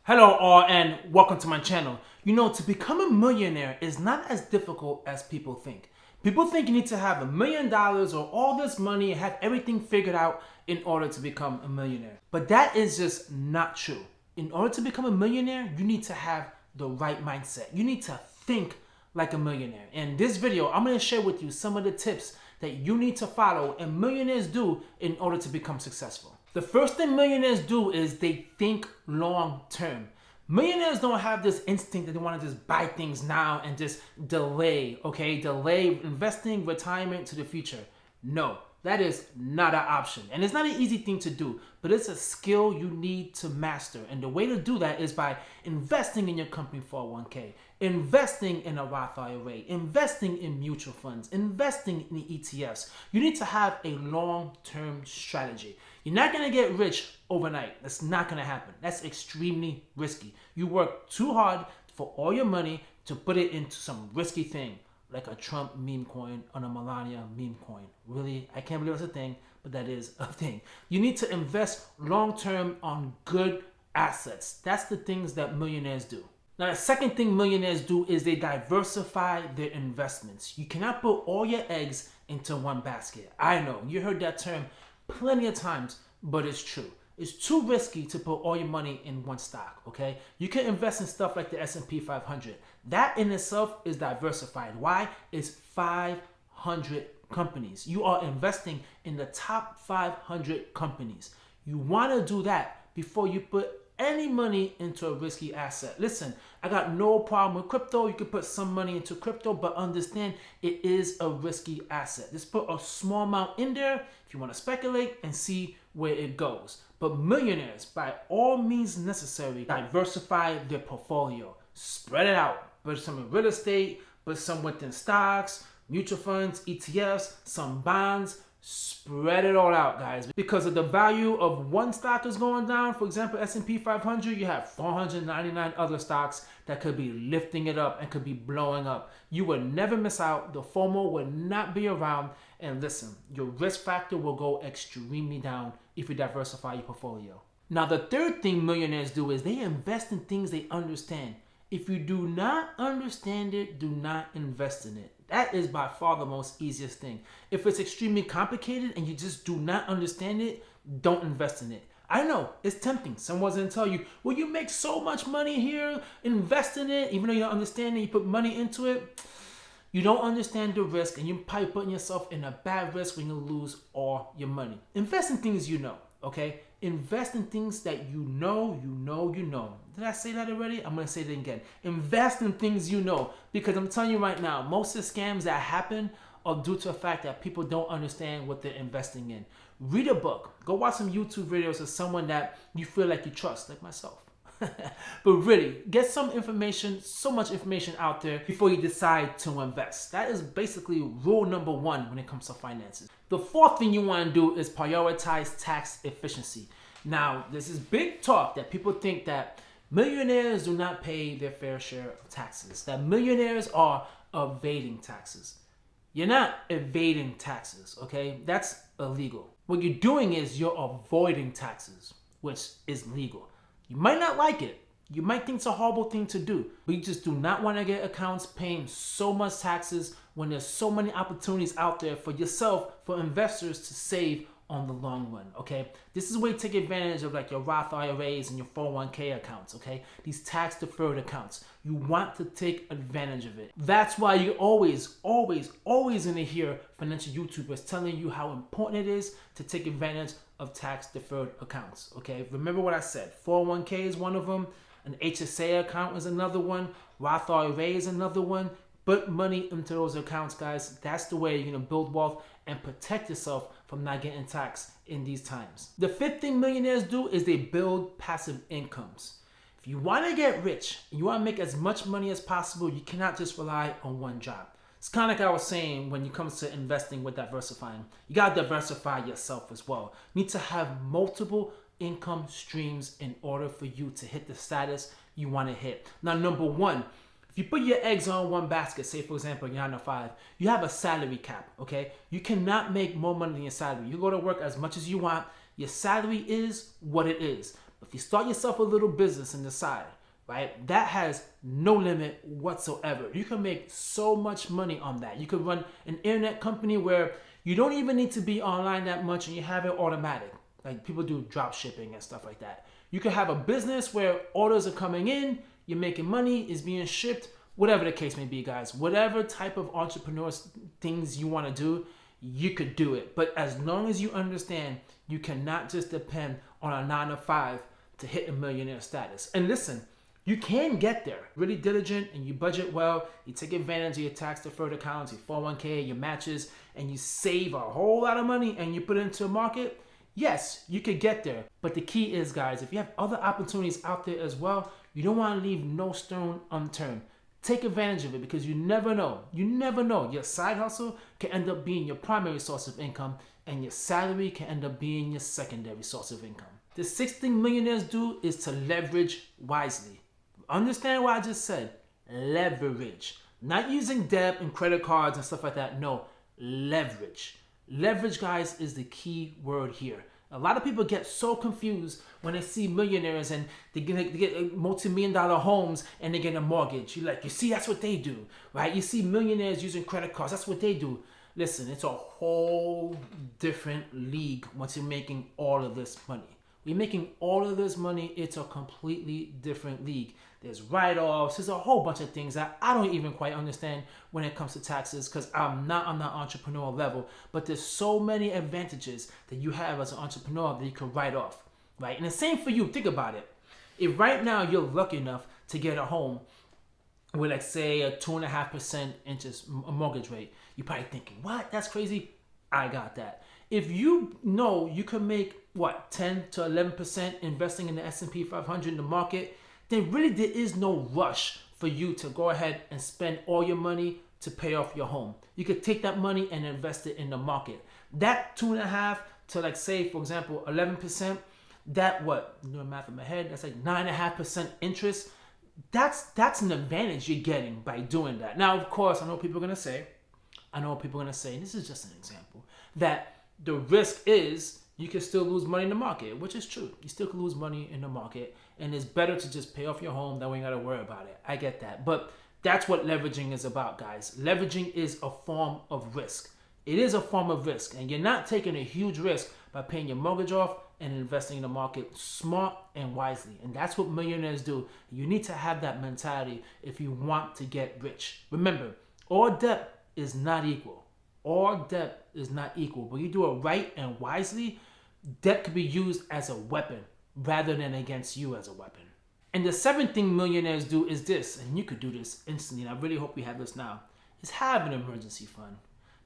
Hello all and welcome to my channel. You know, to become a millionaire is not as difficult as people think. People think you need to have $1 million or all this money and have everything figured out in order to become a millionaire. But that is just not true. In order to become a millionaire, you need to have the right mindset. You need to think like a millionaire. In this video, I'm going to share with you some of the tips that you need to follow and millionaires do in order to become successful. The first thing millionaires do is they think long term. Millionaires don't have this instinct that they want to just buy things now and just delay, okay? Delay investing retirement to the future. No, that is not an option. And it's not an easy thing to do, but it's a skill you need to master. And the way to do that is by investing in your company 401k, investing in a Roth IRA, investing in mutual funds, investing in the ETFs. You need to have a long-term strategy. You're not going to get rich overnight. That's not going to happen. That's extremely risky. You work too hard for all your money to put it into some risky thing like a Trump meme coin or a Melania meme coin. Really, I can't believe it's a thing, but that is a thing. You need to invest long-term on good assets. That's the things that millionaires do. Now, the second thing millionaires do is they diversify their investments. You cannot put all your eggs into one basket. I know, you heard that term plenty of times, but it's true. It's too risky to put all your money in one stock, okay? You can invest in stuff like the S&P 500. That in itself is diversified. Why? It's 500 companies. You are investing in the top 500 companies. You want to do that before you put any money into a risky asset. Listen, I got no problem with crypto. You can put some money into crypto, but understand it is a risky asset. Just put a small amount in there if you want to speculate and see where it goes. But millionaires, by all means necessary, diversify their portfolio. Spread it out. Put some in real estate, put some within stocks, mutual funds, ETFs, some bonds. Spread it all out, guys. Because of the value of one stock is going down, for example, S&P 500, you have 499 other stocks that could be lifting it up and could be blowing up. You will never miss out. The FOMO will not be around. And listen, your risk factor will go extremely down if you diversify your portfolio. Now, the third thing millionaires do is they invest in things they understand. If you do not understand it, do not invest in it. That is by far the most easiest thing. If it's extremely complicated and you just do not understand it, don't invest in it. I know, it's tempting. Someone's going to tell you, well, you make so much money here, invest in it. Even though you don't understand it, you put money into it. You don't understand the risk and you're probably putting yourself in a bad risk when you lose all your money. Invest in things you know, okay? Invest in things that you know. Did I say that already? I'm going to say it again. Invest in things you know. Because I'm telling you right now, most of the scams that happen are due to the fact that people don't understand what they're investing in. Read a book. Go watch some YouTube videos of someone that you feel like you trust, like myself. But really, get some information, so much information out there before you decide to invest. That is basically rule number one when it comes to finances. The fourth thing you want to do is prioritize tax efficiency. Now, this is big talk that people think that millionaires do not pay their fair share of taxes, that millionaires are evading taxes. You're not evading taxes, okay? That's illegal. What you're doing is you're avoiding taxes, which is legal. You might not like it. You might think it's a horrible thing to do, but you just do not want to get accounts paying so much taxes when there's so many opportunities out there for yourself, for investors to save on the long run, okay? This is where you take advantage of like your Roth IRAs and your 401k accounts, okay? These tax deferred accounts. You want to take advantage of it. That's why you always going to hear financial YouTubers telling you how important it is to take advantage of tax deferred accounts, okay? Remember what I said. 401k is one of them. An HSA account is another one. Roth IRA is another one. Put money into those accounts, guys. That's the way you're going to build wealth and protect yourself from not getting taxed in these times. The fifth thing millionaires do is they build passive incomes. If you want to get rich and you want to make as much money as possible, you cannot just rely on one job. It's kind of like I was saying when it comes to investing with diversifying. You got to diversify yourself as well. You need to have multiple income streams in order for you to hit the status you want to hit. Now, number one, if you put your eggs on one basket, say for example, you're 9 to 5, you have a salary cap, okay? You cannot make more money than your salary. You go to work as much as you want. Your salary is what it is. If you start yourself a little business on the side, right, that has no limit whatsoever. You can make so much money on that. You could run an internet company where you don't even need to be online that much and you have it automatic. Like people do drop shipping and stuff like that. You could have a business where orders are coming in, you're making money, is being shipped, whatever the case may be, guys. Whatever type of entrepreneurs things you want to do, you could do it. But as long as you understand, you cannot just depend on a 9 to 5 to hit a millionaire status. And listen, you can get there. Really diligent and you budget well, you take advantage of your tax deferred accounts, your 401k, your matches, and you save a whole lot of money and you put it into a market. Yes, you could get there. But the key is, guys, if you have other opportunities out there as well, you don't want to leave no stone unturned. Take advantage of it because you never know. You never know. Your side hustle can end up being your primary source of income and your salary can end up being your secondary source of income. The sixth thing millionaires do is to leverage wisely. Understand what I just said. Leverage. Not using debt and credit cards and stuff like that. No, leverage. Leverage, guys, is the key word here. A lot of people get so confused when they see millionaires and they get multi-million-dollar homes and they get a mortgage. You're like, you see, that's what they do, right? You see millionaires using credit cards. That's what they do. Listen, it's a whole different league once you're making all of this money. We're making all of this money, it's a completely different league. There's write-offs, there's a whole bunch of things that I don't even quite understand when it comes to taxes because I'm not on that entrepreneurial level. But there's so many advantages that you have as an entrepreneur that you can write off, right? And the same for you, think about it. If right now you're lucky enough to get a home with, like, say, a 2.5% interest mortgage rate, you're probably thinking, what? That's crazy. I got that. If you know you can make, 10 to 11% investing in the S&P 500 in the market, then really there is no rush for you to go ahead and spend all your money to pay off your home. You could take that money and invest it in the market. That 2.5 to, like, say, for example, 11%, that doing math in my head, that's like 9.5% interest. That's an advantage you're getting by doing that. Now, of course, I know people are going to say, this is just an example, that the risk is you can still lose money in the market, which is true. You still can lose money in the market, and it's better to just pay off your home. That way you got to worry about it. I get that. But that's what leveraging is about, guys. Leveraging is a form of risk. It is a form of risk, and you're not taking a huge risk by paying your mortgage off and investing in the market smart and wisely. And that's what millionaires do. You need to have that mentality if you want to get rich. Remember, all debt is not equal. All debt is not equal. When you do it right and wisely, debt can be used as a weapon rather than against you as a weapon. And the seventh thing millionaires do is this, and you could do this instantly, and I really hope you have this now, is have an emergency fund.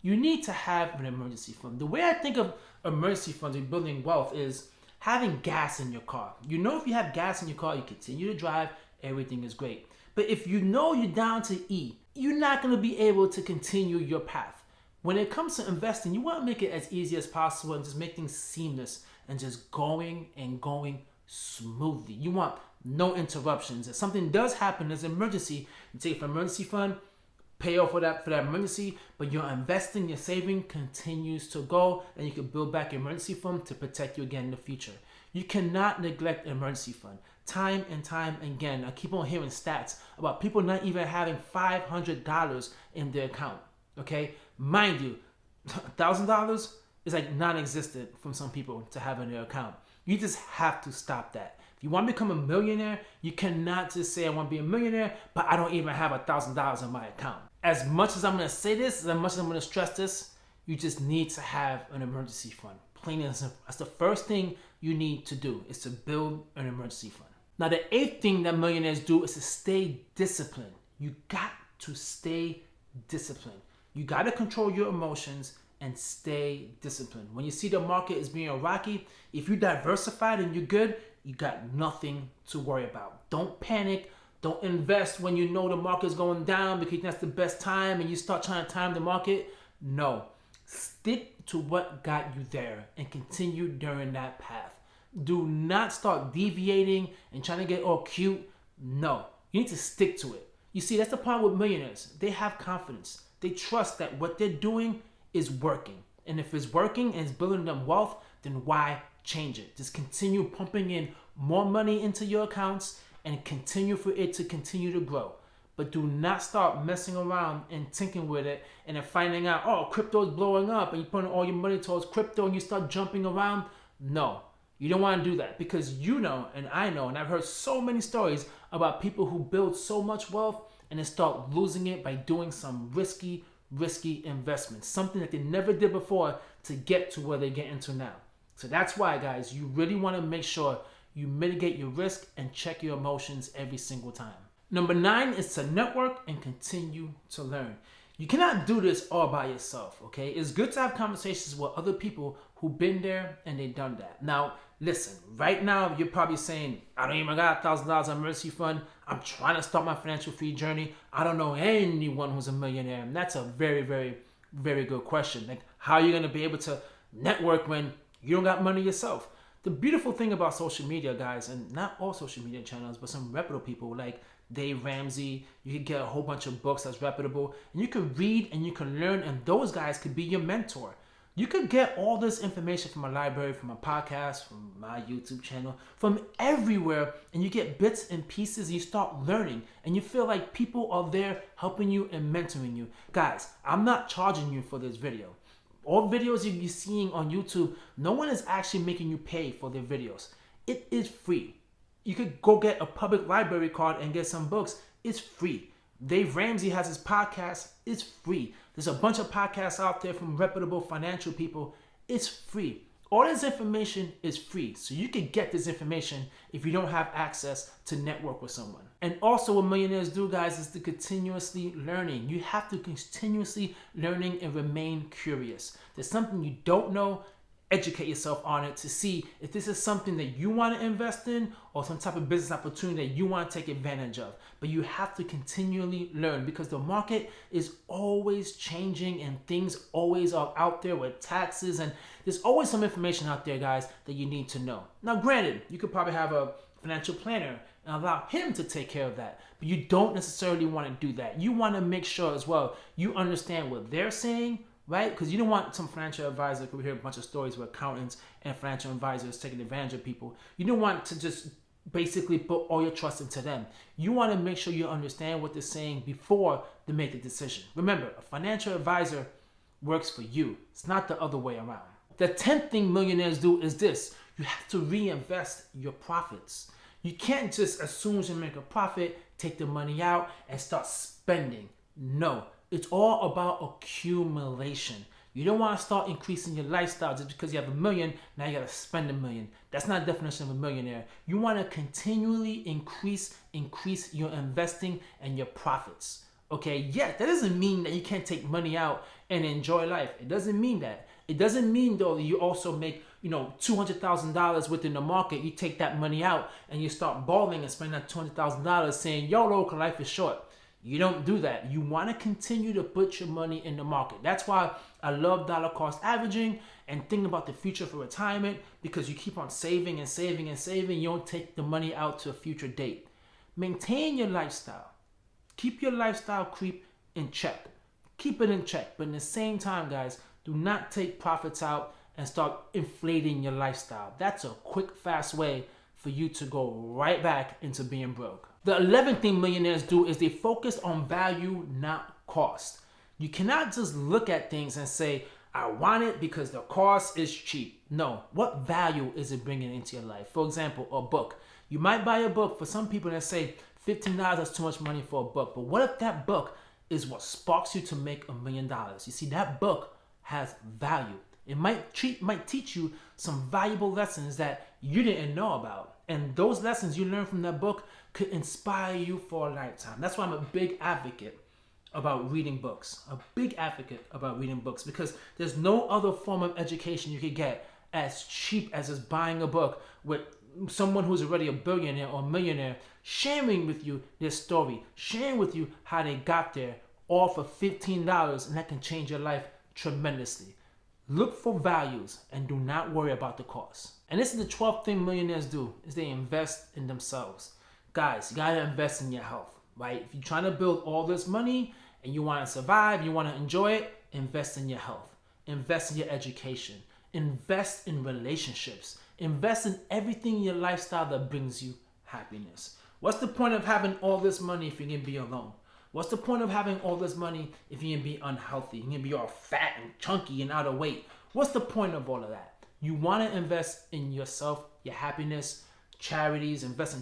You need to have an emergency fund. The way I think of emergency funds in building wealth is having gas in your car. You know, if you have gas in your car, you continue to drive, everything is great. But if you know you're down to E, you're not going to be able to continue your path. When it comes to investing, you want to make it as easy as possible and just make things seamless and just going smoothly. You want no interruptions. If something does happen, there's an emergency, you take it from emergency fund, pay off for that emergency, but your investing, your saving continues to go, and you can build back your emergency fund to protect you again in the future. You cannot neglect an emergency fund. Time and time again, I keep on hearing stats about people not even having $500 in their account. Okay, mind you, $1,000 is like non-existent from some people to have in their account. You just have to stop that. If you want to become a millionaire, you cannot just say I want to be a millionaire, but I don't even have $1,000 in my account. As much as I'm going to say this, as much as I'm going to stress this, you just need to have an emergency fund. Plain and simple. That's the first thing you need to do, is to build an emergency fund. Now, the eighth thing that millionaires do is to stay disciplined. You got to stay disciplined. You got to control your emotions and stay disciplined. When you see the market is being rocky, if you're diversified and you're good, you got nothing to worry about. Don't panic. Don't invest when you know the market's going down because that's the best time and you start trying to time the market. No. Stick to what got you there and continue during that path. Do not start deviating and trying to get all cute. No. You need to stick to it. You see, that's the problem with millionaires. They have confidence. They trust that what they're doing is working. And if it's working and it's building them wealth, then why change it? Just continue pumping in more money into your accounts and continue for it to continue to grow. But do not start messing around and tinking with it and then finding out, oh, crypto is blowing up and you're putting all your money towards crypto and you start jumping around. No, you don't want to do that, because you know, and I know, and I've heard so many stories about people who build so much wealth and then start losing it by doing some risky investments, something that they never did before to get to where they get into now. So that's why, guys, you really want to make sure you mitigate your risk and check your emotions every single time. Number 9 is to network and continue to learn. You cannot do this all by yourself, okay? It's good to have conversations with other people who've been there and they've done that. Now, listen, right now you're probably saying, I don't even got $1,000 on Mercy Fund. I'm trying to start my financial free journey. I don't know anyone who's a millionaire. And that's a very, very, very good question. Like, how are you going to be able to network when you don't got money yourself? The beautiful thing about social media, guys, and not all social media channels, but some reputable people like Dave Ramsey, you can get a whole bunch of books that's reputable, and you can read and you can learn, and those guys could be your mentor. You could get all this information from a library, from a podcast, from my YouTube channel, from everywhere, and you get bits and pieces, and you start learning, and you feel like people are there helping you and mentoring you. Guys, I'm not charging you for this video. All videos you're seeing on YouTube, no one is actually making you pay for their videos. It is free. You could go get a public library card and get some books. It's free. Dave Ramsey has his podcast. It's free. There's a bunch of podcasts out there from reputable financial people. It's free. All this information is free. So you can get this information if you don't have access to network with someone. And also what millionaires do, guys, is to continuously learning. You have to continuously learning and remain curious. There's something you don't know, educate yourself on it to see if this is something that you want to invest in or some type of business opportunity that you want to take advantage of. But you have to continually learn, because the market is always changing and things always are out there with taxes, and there's always some information out there, guys, that you need to know. Now, granted, you could probably have a financial planner and allow him to take care of that, but you don't necessarily want to do that. You want to make sure as well you understand what they're saying, right? Because you don't want some financial advisor, because we hear a bunch of stories where accountants and financial advisors taking advantage of people. You don't want to just basically put all your trust into them. You want to make sure you understand what they're saying before they make the decision. Remember, a financial advisor works for you. It's not the other way around. The 10th thing millionaires do is this. You have to reinvest your profits. You can't just, as soon as you make a profit, take the money out and start spending. No. It's all about accumulation. You don't want to start increasing your lifestyle just because you have $1 million, now you got to spend $1 million. That's not the definition of a millionaire. You want to continually increase your investing and your profits. Okay, yeah, that doesn't mean that you can't take money out and enjoy life. It doesn't mean that. It doesn't mean, though, that you also make, $200,000 within the market. You take that money out and you start balling and spend that $200,000 saying, YOLO, life is short. You don't do that. You want to continue to put your money in the market. That's why I love dollar cost averaging and thinking about the future for retirement, because you keep on saving and saving and saving. You don't take the money out to a future date. Maintain your lifestyle. Keep your lifestyle creep in check. Keep it in check. But in the same time, guys, do not take profits out and start inflating your lifestyle. That's a quick, fast way for you to go right back into being broke. The 11th thing millionaires do is they focus on value, not cost. You cannot just look at things and say, I want it because the cost is cheap. No, what value is it bringing into your life? For example, a book. You might buy a book. For some people that say $15 is too much money for a book. But what if that book is what sparks you to make $1 million? You see, that book has value. It might teach you some valuable lessons that you didn't know about. And those lessons you learn from that book could inspire you for a lifetime. That's why I'm a big advocate about reading books. A big advocate about reading books, because there's no other form of education you could get as cheap as just buying a book with someone who's already a billionaire or millionaire sharing with you their story, sharing with you how they got there, all for $15, and that can change your life tremendously. Look for values and do not worry about the cost. And this is the 12th thing millionaires do, is they invest in themselves. Guys, you gotta invest in your health, right? If you're trying to build all this money and you wanna survive, you wanna enjoy it, invest in your health. Invest in your education. Invest in relationships. Invest in everything in your lifestyle that brings you happiness. What's the point of having all this money if you're gonna be alone? What's the point of having all this money if you're gonna be unhealthy? You're gonna be all fat and chunky and out of weight. What's the point of all of that? You want to invest in yourself, your happiness, charities, invest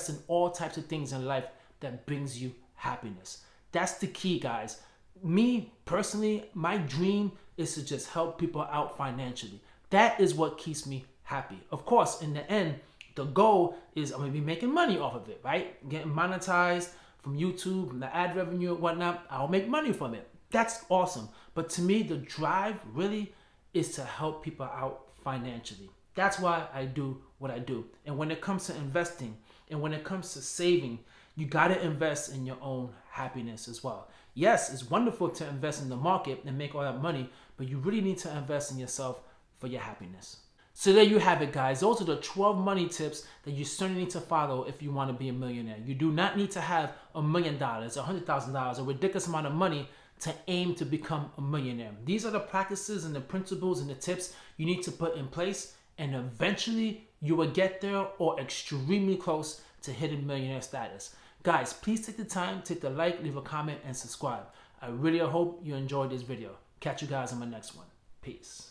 in all types of things in life that brings you happiness. That's the key, guys. Me personally, my dream is to just help people out financially. That is what keeps me happy. Of course, in the end, the goal is I'm gonna be making money off of it, right? Getting monetized from YouTube, from the ad revenue and whatnot. I'll make money from it. That's awesome. But to me, the drive really is to help people out financially. That's why I do what I do. And when it comes to investing and when it comes to saving, you got to invest in your own happiness as well. Yes, it's wonderful to invest in the market and make all that money, but you really need to invest in yourself for your happiness. So there you have it, guys. Those are the 12 money tips that you certainly need to follow if you want to be a millionaire. You do not need to have $1 million, $100,000, a ridiculous amount of money to aim to become a millionaire. These are the practices and the principles and the tips you need to put in place, and eventually you will get there or extremely close to hitting millionaire status. Guys, please take the time, take the like, leave a comment, and subscribe. I really hope you enjoyed this video. Catch you guys on my next one. Peace.